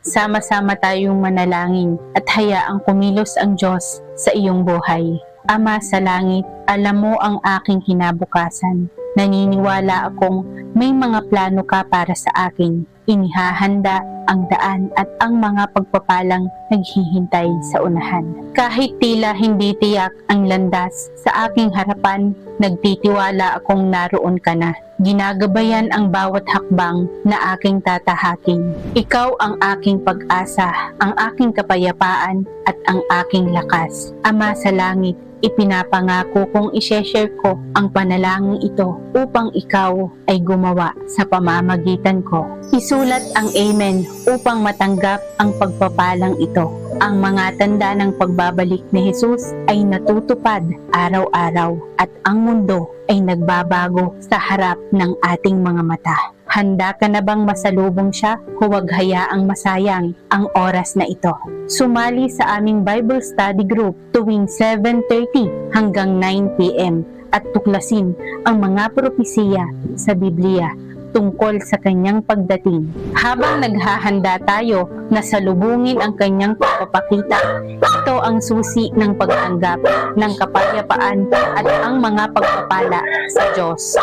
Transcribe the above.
Sama-sama tayong manalangin at hayaang kumilos ang Diyos sa iyong buhay. Ama sa langit, alam mo ang aking kinabukasan. Naniniwala akong may mga plano ka para sa akin. Inihahanda ang daan at ang mga pagpapalang naghihintay sa unahan. Kahit tila hindi tiyak ang landas sa aking harapan, nagtitiwala akong naroon ka na. Ginagabayan ang bawat hakbang na aking tatahakin. Ikaw ang aking pag-asa, ang aking kapayapaan at ang aking lakas. Ama sa langit, ipinapangako kong i-share ko ang panalangin ito upang ikaw ay gumawa sa pamamagitan ko. Isulat ang Amen upang matanggap ang pagpapalang ito. Ang mga tanda ng pagbabalik ni Jesus ay natutupad araw-araw at ang mundo ay nagbabago sa harap ng ating mga mata. Handa ka na bang masalubong siya? Huwag hayaang masayang ang oras na ito. Sumali sa aming Bible Study Group tuwing 7:30 hanggang 9 p.m. at tuklasin ang mga propesiya sa Biblia tungkol sa kanyang pagdating. Habang naghahanda tayo na salubungin ang kanyang pagpapakita, ito ang susi ng pagtanggap ng kapayapaan at ang mga pagpapala sa Diyos.